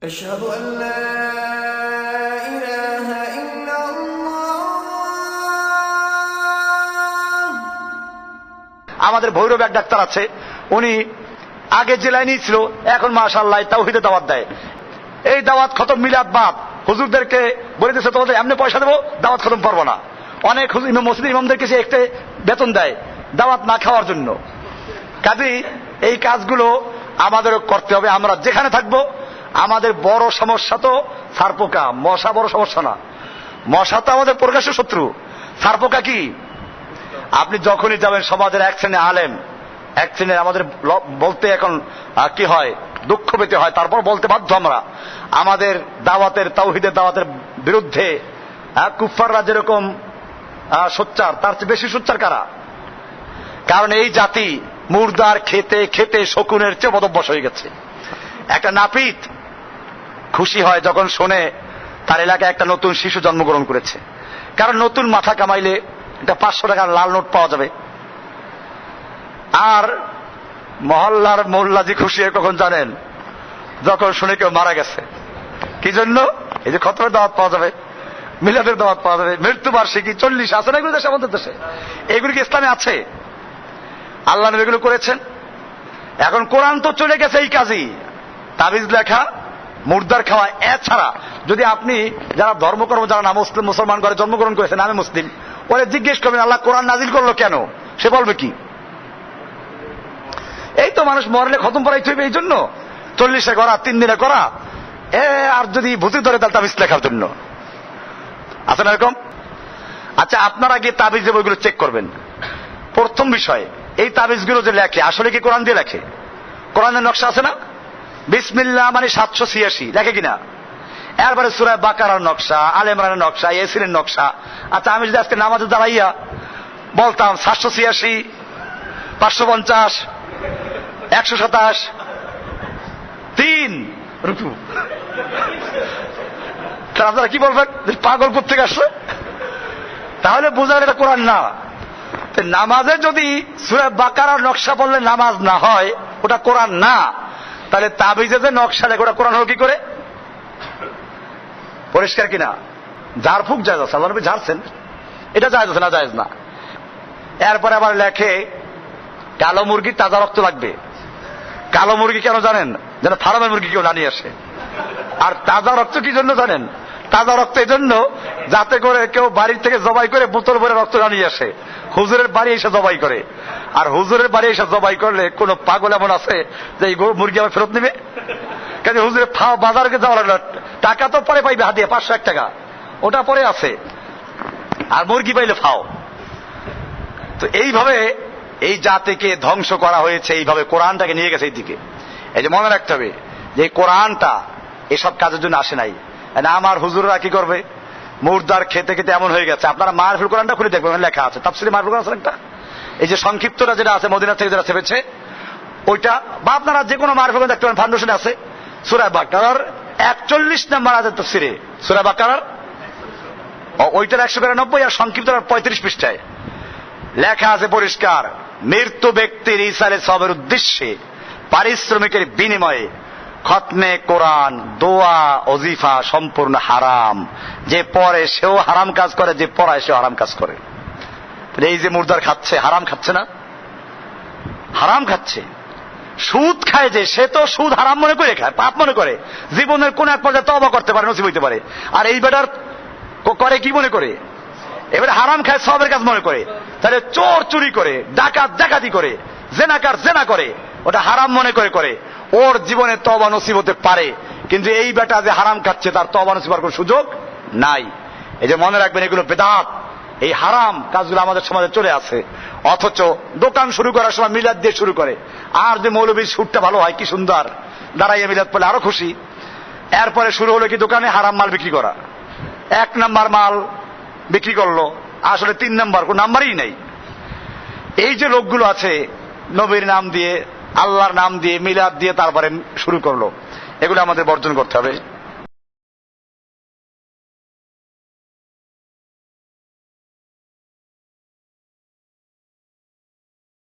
أشهد أن لا إله إلا الله। আমাদের ভৈরব এক ডাক্তার আছে, উনি আগে জেলায় নিয়েছিল, এখন মাশাআল্লাহ তাওহীদের দাওয়াত দেয়। এই দাওয়াত খতম মিলাদ বাদ হুজুরদেরকে বলে দিচ্ছে তোমাদের এমনি পয়সা দেবো, দাওয়াত খতম পারবো না। অনেক মসজিদ ইমামদেরকে সে একটা বেতন দেয় দাওয়াত না খাওয়ার জন্য। কাজেই এই কাজগুলো আমাদেরও করতে হবে। আমরা যেখানে থাকবো আমাদের বড় সমস্যা তো সারপোকা, মশা বড় সমস্যা না। মশা তো আমাদের প্রকাশ্য শত্রু। সারপোকা কি? আপনি যখনই যাবেন সমাজের এক শ্রেণী আলেম, এক শ্রেণীর আমাদের বলতে এখন কি হয়, দুঃখ পেতে হয়, তারপর বলতে বাধ্য আমরা, আমাদের দাওয়াতের তাওহীদের দাওয়াতের বিরুদ্ধে কুফফাররা যেরকম সোচ্চার, তার চেয়ে বেশি সোচ্চার কারা? কারণ এই জাতি মুর্দার খেতে খেতে শকুনের চেয়ে বদভ্যাস হয়ে গেছে। একটা নাপিত খুশি হয় যখন শোনে তার এলাকায় একটা নতুন শিশু জন্মগ্রহণ করেছে, কারণ নতুন মাথা কামাইলে একটা 500 টাকার লাল নোট পাওয়া যাবে। আর মহল্লার মোল্লাজি খুশি হয় কখন জানেন? যখন শুনে কেউ মারা গেছে। কি জন্য? এই যে খতমের দাওয়াত পাওয়া যাবে, মিলাদের দাওয়াত পাওয়া যাবে, মৃত্যুবার্ষিকী 40 আছে না এগুলো দেশে, আমাদের দেশে এগুলি কি ইসলামে আছে? আল্লাহ নবী এগুলো করেছেন। এখন কোরআন তো চলে গেছে এই কাজই, তাবিজ লেখা, মুর্দার খাওয়া। এছাড়া যদি আপনি যারা ধর্মকর্ম, যারা না মুসলিম, মুসলমান ঘরে জন্মগ্রহণ করেছেন, আমি মুসলিম, ওরা জিজ্ঞেস করবেন আল্লাহ কোরআন নাজিল করলো কেন? সে বলবে কি? এই তো মানুষ মরলে খতম করাইতে হইবে, এই জন্য 40-এ করা, 3 দিনে করা। আর যদি ভূতি ধরে তাহলে তাবিজ লেখার জন্য আছে না এরকম? আচ্ছা, আপনারা গিয়ে তাবিজ যে বইগুলো চেক করবেন। প্রথম বিষয়, এই তাবিজগুলো যে লেখে আসলে কি কোরআন দিয়ে লেখে? কোরআনের নকশা আছে না? বিসমিল্লাহ মানে 786 লেখে কিনা? এরপরে সূরা বাকারার নকশা, আলে ইমরানের নকশা, ইয়াসিনের নকশা। আচ্ছা, আমি যদি আজকে নামাজে দাঁড়াইয়া বলতাম 786, 550, 127, 3 রুকু, আপনারা কি বলবেন? পাগল কোত্থেকে আসছে? তাহলে বোঝার এটা কোরআন না। নামাজে যদি সূরা বাকারার নকশা বললে নামাজ না হয়, ওটা কোরআন না। তাহলে তাবিজে যে নকশা লেখে ওটা কোরআন হলো কি করে? পরিষ্কার কিনা? ঝাড়ফুঁক জায়েজ আছে, আল্লাহ নবী ঝাড়ছেন, এটা জায়েজ আছে না? জায়েজ না। এরপরে আবার লেখে কালো মুরগির তাজা রক্ত লাগবে। কালো মুরগি কেন জানেন? যেন ফার্মের মুরগি কেউ না নিয়ে আসে। আর তাজা রক্ত কি জন্য জানেন? তাজা রক্ত এই জন্য যাতে করে কেউ বাড়ির থেকে জবাই করে বোতল ভরে রক্ত না নিয়ে আসে, হুজুরের বাড়ি এসে জবাই করে। আর হুজুরের বাড়ি এসে জবাই করলে কোন পাগল এমন আছে যে এই মুরগি আবার ফেরত নেবে? কেন হুজুরের বাজারকে যাওয়া লাগলো, টাকা তো পরে পাইবে হাতিয়ে 501 টাকা, ওটা পরে আছে, আর মুরগি পাইলে ফাও। তো এইভাবে এই জাতিকে ধ্বংস করা হয়েছে, এইভাবে কোরআনটাকে নিয়ে গেছে এই দিকে। এই যে মনে রাখতে হবে যে কোরআনটা এসব কাজের জন্য আসে নাই। আমার হুজুররা কি করবে? মুর্দার খেতে খেতে এমন হয়ে গেছে। আপনারা মারফুল কোরআনটা খুলে দেখবেন, লেখা আছে তাফসীরে মারফুল কোরআন আছে একটা, এই যে সংক্ষিপ্তটা যেটা আছে মদিনা থেকে যারা ছেপেছে ওইটা, বা আপনারা যে কোনো মারফুল দেখতে পারেন, ফাউন্ডেশনে আছে। সূরা বাকারার 41 নম্বর আয়াত তাফসীরে, সূরা বাকারার ওইটার 192 আর সংক্ষিপ্তটার 35 পৃষ্ঠায় লেখা আছে পরিষ্কার, মৃত্যু ব্যক্তির ইসালে সবের উদ্দেশ্যে পারিশ্রমিকের বিনিময়ে খতমে কোরআন, দোয়া, ওজিফা সম্পূর্ণ হারাম। যে পড়ে সেও হারাম কাজ করে, যে পড়ায় সেও হারাম কাজ করে। এই যে মুর্দার খাচ্ছে, হারাম খাচ্ছে না? হারাম খাচ্ছে। সুদ খায় যে, সে তো সুদ হারাম মনে করে খায়, পাপ মনে করে, জীবনের কোন এক পর্যায়ে তওবা করতে পারে, নসিব হইতে পারে। আর এই বেটার করে কি মনে করে? এবারে হারাম খায় সবের কাজ মনে করে। তাহলে চোর চুরি করে, ডাকাত ডাকাতি করে, জেনাকার জেনা করে, ওটা হারাম মনে করে করে, ওর জীবনে তওবা নসিব হতে পারে। কিন্তু এই বেটা যে হারাম খাচ্ছে তার তওবা নসিব হওয়ার কোনো সুযোগ নাই। এই যে মনে রাখবেন, এগুলো বেদাত, এই হারাম কাজগুলো আমাদের সমাজে চলে আসে। অথচ দোকান শুরু করার সময় মিলাদ দিয়ে শুরু করে। আর যে মৌলবীর সুরটা ভালো হয়, কি সুন্দর, দাঁড়াইয়ে মিলাদ পড়লে আরো খুশি। এরপরে শুরু হলো কি দোকানে হারাম মাল বিক্রি করা। 1 নাম্বার মাল বিক্রি করলো, আসলে 3 নাম্বার, কোন নাম্বারই নাই। এই যে লোকগুলো আছে নবীর নাম দিয়ে, আল্লাহর নাম দিয়ে, মিলাদ দিয়ে তারপরে শুরু করলো, এগুলো আমাদের বর্জন করতে হবে।